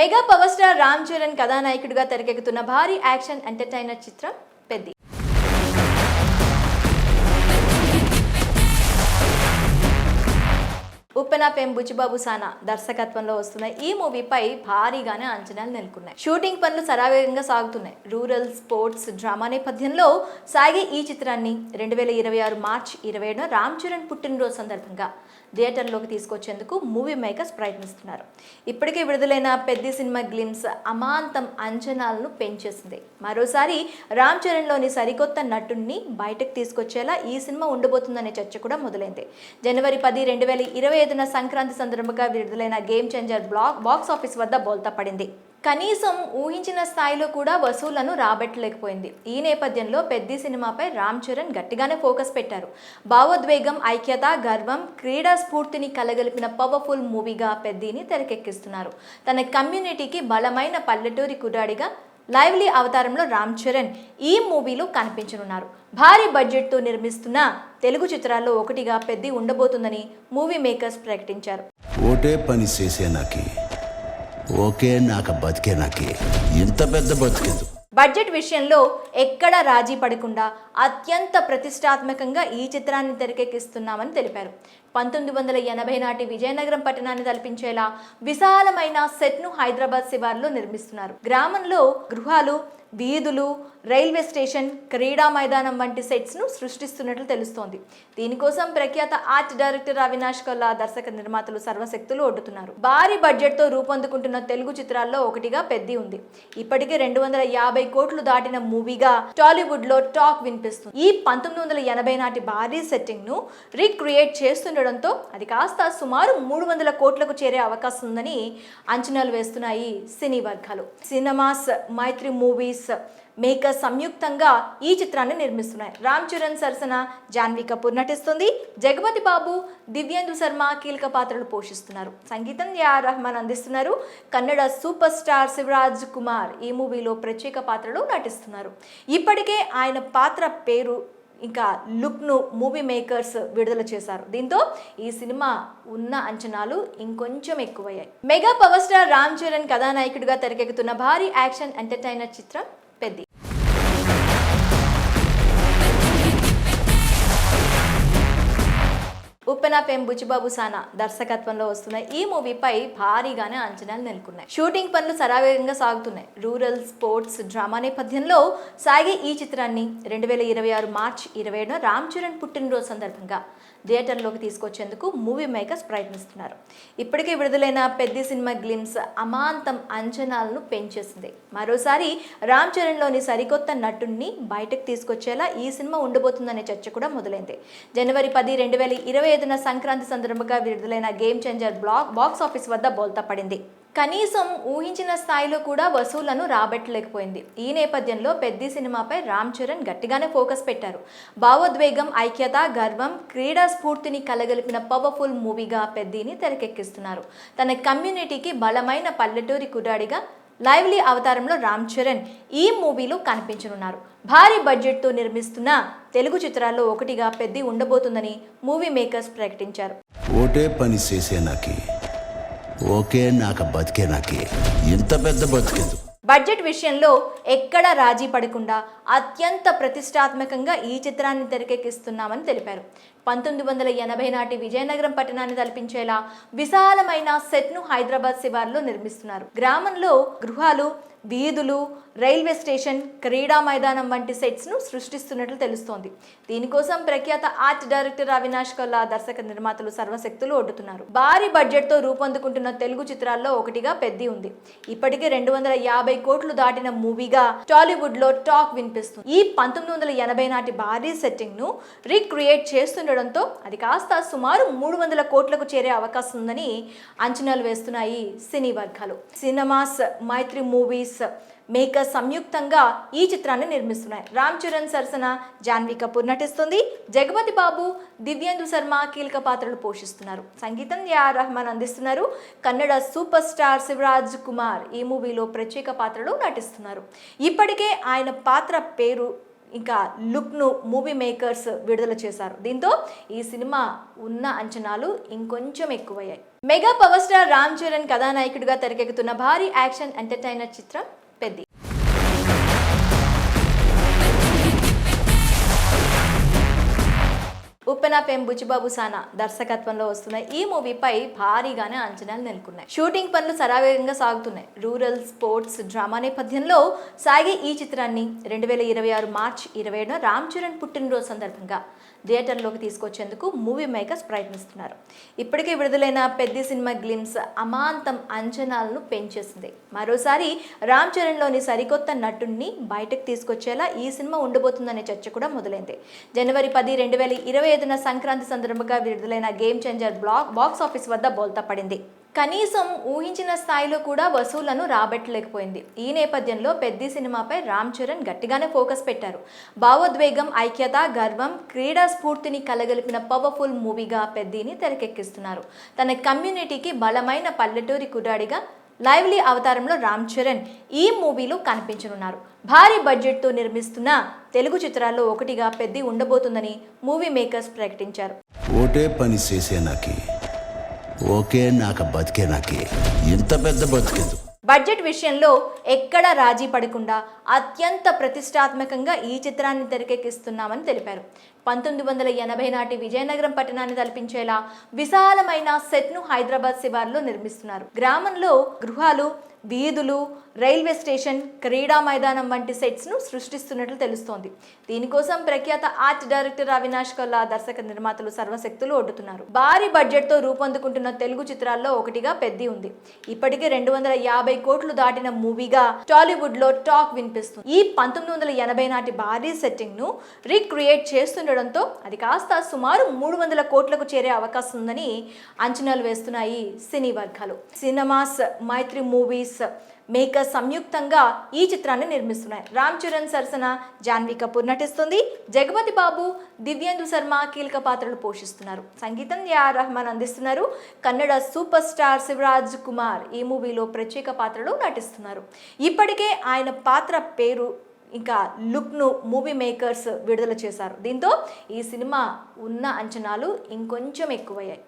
Mega power star Ram Charan కథానాయకుడిగా తెరకెక్కుతున్న భారీ యాక్షన్ ఎంటర్టైనర్ చిత్రం పెద్ది. ఉప్పెన ఫేమ్ బుచ్చిబాబు సానా దర్శకత్వంలో వస్తున్న ఈ మూవీపై భారీగానే అంచనాలు నెలకొన్నాయి. షూటింగ్ పనులు శరవేగంగా సాగుతున్నాయి. రూరల్ స్పోర్ట్స్ డ్రామా నేపథ్యంలో సాగే ఈ చిత్రాన్ని 2026 మార్చి 27న రామ్ చరణ్ పుట్టినరోజు సందర్భంగా థియేటర్లోకి తీసుకొచ్చేందుకు మూవీ మేకర్స్ ప్రయత్నిస్తున్నారు. ఇప్పటికే విడుదలైన పెద్ది సినిమా గ్లిమ్స్ అమాంతం అంచనాలను పెంచేసింది. మరోసారి రామ్ చరణ్లోని సరికొత్త నటుడిని బయటకు తీసుకొచ్చేలా ఈ సినిమా ఉండబోతుందనే చర్చ కూడా మొదలైంది. జనవరి 10, 2025న సంక్రాంతి సందర్భంగా విడుదలైన గేమ్ చేంజర్ బాక్స్ ఆఫీస్ వద్ద బోల్తా పడింది. కనీసం ఊహించిన స్థాయిలో కూడా వసూళ్లను రాబట్టలేకపోయింది. ఈ నేపథ్యంలో పెద్ది సినిమాపై రామ్ చరణ్ గట్టిగానే ఫోకస్ పెట్టారు. భావోద్వేగం, ఐక్యత, గర్వం, క్రీడా స్ఫూర్తిని కలగలిపిన పవర్ఫుల్ మూవీగా పెద్దిని తెరకెక్కిస్తున్నారు. తన కమ్యూనిటీకి బలమైన పల్లెటూరి కుర్రాడిగా లైవ్లీ అవతారంలో రామ్ చరణ్ ఈ మూవీలో కనిపించనున్నారు. భారీ బడ్జెట్తో నిర్మిస్తున్న తెలుగు చిత్రాల్లో ఒకటిగా పెద్ది ఉండబోతుందని మూవీ మేకర్స్ ప్రకటించారు. ఓటే పని చేసే నాకి ఓకే నాక బతికే నాకి ఇంత పెద్ద బతికేదు. బడ్జెట్ విషయంలో ఎక్కడా రాజీ పడకుండా అత్యంత ప్రతిష్టాత్మకంగా ఈ చిత్రాన్ని తెరకెక్కిస్తున్నామని తెలిపారు. 1980 నాటి విజయనగరం పట్టణాన్ని తలపించేలా విశాలమైన సెట్ను హైదరాబాద్ శివార్లో నిర్మిస్తున్నారు. గ్రామంలో గృహాలు, వీధులు, రైల్వే స్టేషన్, క్రీడా మైదానం వంటి సెట్స్ను సృష్టిస్తున్నట్లు తెలుస్తోంది. దీనికోసం ప్రఖ్యాత ఆర్ట్ డైరెక్టర్ అవినాష్ కొల్లా దర్శక నిర్మాతలు సర్వశక్తులు ఒడ్డుతున్నారు. భారీ బడ్జెట్తో రూపొందుకుంటున్న తెలుగు చిత్రాల్లో ఒకటిగా పెద్ది ఉంది. ఇప్పటికే 250 కోట్లు దాటిన మూవీగా టాలీవుడ్ లో టాక్ వినిపిస్తుంది. ఈ 1980 నాటి భారీ సెట్టింగ్ ను రీక్రియేట్ చేస్తుండడంతో అది కాస్త సుమారు 300 కోట్లకు చేరే అవకాశం ఉందని అంచనాలు వేస్తున్నాయి సినీ వర్గాలు. సినిమాస్ మైత్రి మూవీస్ మేకర్ సంయుక్తంగా ఈ చిత్రాన్ని నిర్మిస్తున్నాయి. రామ్ చరణ్ సరసన జాన్వీ కపూర్ నటిస్తుంది. జగపతి బాబు, దివ్యేందు శర్మ కీలక పాత్రలు పోషిస్తున్నారు. సంగీతం AR రెహమాన్ అందిస్తున్నారు. కన్నడ సూపర్ స్టార్ శివరాజ్ కుమార్ ఈ మూవీలో ప్రత్యేక పాత్రలో నటిస్తున్నారు. ఇప్పటికే ఆయన పాత్ర పేరు ఇంకా లుక్ను మూవీ మేకర్స్ విడుదల చేశారు. దీంతో ఈ సినిమా ఉన్న అంచనాలు ఇంకొంచెం ఎక్కువయ్యాయి. Mega power star Ram Charan కథానాయకుడిగా తెరకెక్కుతున్న భారీ యాక్షన్ ఎంటర్టైనర్ చిత్రం పెద్ది. ఉప్పెన ఫేమ్ బుచ్చిబాబు సానా దర్శకత్వంలో వస్తున్న ఈ మూవీపై భారీగానే అంచనాలు నెలకొన్నాయి. షూటింగ్ పనులు శరవేగంగా సాగుతున్నాయి. రూరల్ స్పోర్ట్స్ డ్రామా నేపథ్యంలో సాగే ఈ చిత్రాన్ని 2026 మార్చి 27న రామ్ చరణ్ పుట్టినరోజు సందర్భంగా థియేటర్లోకి తీసుకొచ్చేందుకు మూవీ మేకర్స్ ప్రయత్నిస్తున్నారు. ఇప్పటికే విడుదలైన పెద్ది సినిమా గ్లిమ్స్ అమాంతం అంచనాలను పెంచేసింది. మరోసారి రామ్ చరణ్లోని సరికొత్త నటుడిని బయటకు తీసుకొచ్చేలా ఈ సినిమా ఉండబోతుందనే చర్చ కూడా మొదలైంది. జనవరి 10, 2025న సంక్రాంతి సందర్భంగా విడుదలైన గేమ్ చేంజర్ బాక్స్ ఆఫీస్ వద్ద బోల్తా పడింది. కనీసం ఊహించిన స్థాయిలో కూడా వసూళ్లను రాబట్టలేకపోయింది. ఈ నేపథ్యంలో పెద్ది సినిమాపై రామ్ చరణ్ గట్టిగానే ఫోకస్ పెట్టారు. భావోద్వేగం, ఐక్యత, గర్వం, క్రీడా స్ఫూర్తిని కలగలిపిన పవర్ఫుల్ మూవీగా పెద్దిని తెరకెక్కిస్తున్నారు. తన కమ్యూనిటీకి బలమైన పల్లెటూరి కుర్రాడిగా లైవ్లీ అవతారంలో రామ్ చరణ్ ఈ మూవీలో కనిపించనున్నారు. భారీ బడ్జెట్తో నిర్మిస్తున్న తెలుగు చిత్రాల్లో ఒకటిగా పెద్ది ఉండబోతుందని మూవీ మేకర్స్ ప్రకటించారు. ఓటే పని చేసే నాకి ఓకే నాక బతికే నాకి ఇంత పెద్ద బతికేదు. బడ్జెట్ విషయంలో ఎక్కడా రాజీ పడకుండా అత్యంత ప్రతిష్టాత్మకంగా ఈ చిత్రాన్ని తెరకెక్కిస్తున్నామని తెలిపారు. 1980 నాటి విజయనగరం పట్టణాన్ని తలపించేలా విశాలమైన సెట్ను హైదరాబాద్ శివార్లో నిర్మిస్తున్నారు. గ్రామంలో గృహాలు, వీధులు, రైల్వే స్టేషన్, క్రీడా మైదానం వంటి సెట్స్ను సృష్టిస్తున్నట్లు తెలుస్తోంది. దీనికోసం ప్రఖ్యాత ఆర్ట్ డైరెక్టర్ అవినాష్ కొల్లా దర్శక నిర్మాతలు సర్వశక్తులు ఒడ్డుతున్నారు. భారీ బడ్జెట్తో రూపొందుకుంటున్న తెలుగు చిత్రాల్లో ఒకటిగా పెద్ది ఉంది. ఇప్పటికే 250 కోట్లు దాటిన మూవీగా టాలీవుడ్ లో టాక్ వినిపిస్తుంది. ఈ 1980 నాటి భారీ సెట్టింగ్ ను రీక్రియేట్ చేస్తుండడంతో అది కాస్త సుమారు 300 కోట్లకు చేరే అవకాశం ఉందని అంచనాలు వేస్తున్నాయి సినీ వర్గాలు. సినిమాస్ మైత్రి మూవీస్ మేకర్ సంయుక్తంగా ఈ చిత్రాన్ని నిర్మిస్తున్నాయి. రామ్ చరణ్ సరసన జాన్వీ కపూర్ నటిస్తుంది. జగపతి బాబు, దివ్యేందు శర్మ కీలక పాత్రలు పోషిస్తున్నారు. సంగీతం AR రెహమాన్ అందిస్తున్నారు. కన్నడ సూపర్ స్టార్ శివరాజ్ కుమార్ ఈ మూవీలో ప్రత్యేక పాత్రలో నటిస్తున్నారు. ఇప్పటికే ఆయన పాత్ర పేరు ఇంకా లుక్ను మూవీ మేకర్స్ విడుదల చేశారు. దీంతో ఈ సినిమా ఉన్న అంచనాలు ఇంకొంచెం ఎక్కువయ్యాయి. Mega power star Ram Charan కథానాయకుడిగా తెరకెక్కుతున్న భారీ యాక్షన్ ఎంటర్టైనర్ చిత్రం పెద్ది. ఉప్పెన ఫేమ్ బుచ్చిబాబు సానా దర్శకత్వంలో వస్తున్న ఈ మూవీపై భారీగానే అంచనాలు నెలకొన్నాయి. షూటింగ్ పనులు శరవేగంగా సాగుతున్నాయి. రూరల్ స్పోర్ట్స్ డ్రామా నేపథ్యంలో సాగే ఈ చిత్రాన్ని 2026 మార్చి 27న రామ్ చరణ్ పుట్టినరోజు సందర్భంగా థియేటర్లోకి తీసుకొచ్చేందుకు మూవీ మేకర్స్ ప్రయత్నిస్తున్నారు. ఇప్పటికే విడుదలైన పెద్ద సినిమా గ్లిమ్స్ అమాంతం అంచనాలను పెంచేసింది. మరోసారి రామ్ చరణ్లోని సరికొత్త నటుడిని బయటకు తీసుకొచ్చేలా ఈ సినిమా ఉండబోతుందనే చర్చ కూడా మొదలైంది. జనవరి 10, 2025న సంక్రాంతి సందర్భంగా విడుదలైన గేమ్ చేంజర్ బాక్స్ ఆఫీస్ వద్ద బోల్తా పడింది. కనీసం ఊహించిన స్థాయిలో కూడా వసూళ్లను రాబట్టలేకపోయింది. ఈ నేపథ్యంలో పెద్ద సినిమాపై రామ్ చరణ్ గట్టిగానే ఫోకస్ పెట్టారు. భావోద్వేగం, ఐక్యత, గర్వం, క్రీడా స్ఫూర్తిని కలగలిపిన పవర్ఫుల్ మూవీగా పెద్దిని తెరకెక్కిస్తున్నారు. తన కమ్యూనిటీకి బలమైన పల్లెటూరి కుర్రాడిగా లైవ్లీ అవతారంలో రామ్ చరణ్ ఈ మూవీలో కనిపించనున్నారు. భారీ బడ్జెట్తో నిర్మిస్తున్న తెలుగు చిత్రాల్లో ఒకటిగా పెద్ది ఉండబోతుందని మూవీ మేకర్స్ ప్రకటించారు. ఓటే పని చేసే నాకి ఓకే నాక బతికే నాకి ఇంత పెద్ద బతికేందుకు. బడ్జెట్ విషయంలో ఎక్కడ రాజీ పడకుండా అత్యంత ప్రతిష్టాత్మకంగా ఈ చిత్రాన్ని తెరకెక్కిస్తున్నామని తెలిపారు. 1980 నాటి విజయనగరం పట్టణాన్ని తలపించేలా విశాలమైన సెట్ను హైదరాబాద్ శివార్లో నిర్మిస్తున్నారు. గ్రామంలో గృహాలు, వీధులు, రైల్వే స్టేషన్, క్రీడా మైదానం వంటి సెట్స్ను సృష్టిస్తున్నట్లు తెలుస్తోంది. దీనికోసం ప్రఖ్యాత ఆర్ట్ డైరెక్టర్ అవినాష్ కొల్లా దర్శక నిర్మాతలు సర్వశక్తులు ఒడ్డుతున్నారు. భారీ బడ్జెట్తో రూపొందుకుంటున్న తెలుగు చిత్రాల్లో ఒకటిగా పెద్ది ఉంది. ఇప్పటికే 250 కోట్లు దాటిన మూవీగా టాలీవుడ్ లో టాక్ వినిపిస్తుంది. ఈ 1980 నాటి భారీ సెట్టింగ్ ను రీక్రియేట్ చేస్తుండడంతో అది కాస్త సుమారు 300 కోట్లకు చేరే అవకాశం ఉందని అంచనాలు వేస్తున్నాయి సినీ వర్గాలు. సినిమాస్ మైత్రి మూవీస్ మేకర్ సంయుక్తంగా ఈ చిత్రాన్ని నిర్మిస్తున్నాయి. రామ్ చరణ్ సరసన జాన్వీ కపూర్ నటిస్తుంది. జగపతి బాబు, దివ్యేందు శర్మ కీలక పాత్రలు పోషిస్తున్నారు. సంగీతం AR రెహమాన్ అందిస్తున్నారు. కన్నడ సూపర్ స్టార్ శివరాజ్ కుమార్ ఈ మూవీలో ప్రత్యేక పాత్రలో నటిస్తున్నారు. ఇప్పటికే ఆయన పాత్ర పేరు ఇంకా లుక్ను మూవీ మేకర్స్ విడుదల చేశారు. దీంతో ఈ సినిమా ఉన్న అంచనాలు ఇంకొంచెం ఎక్కువయ్యాయి.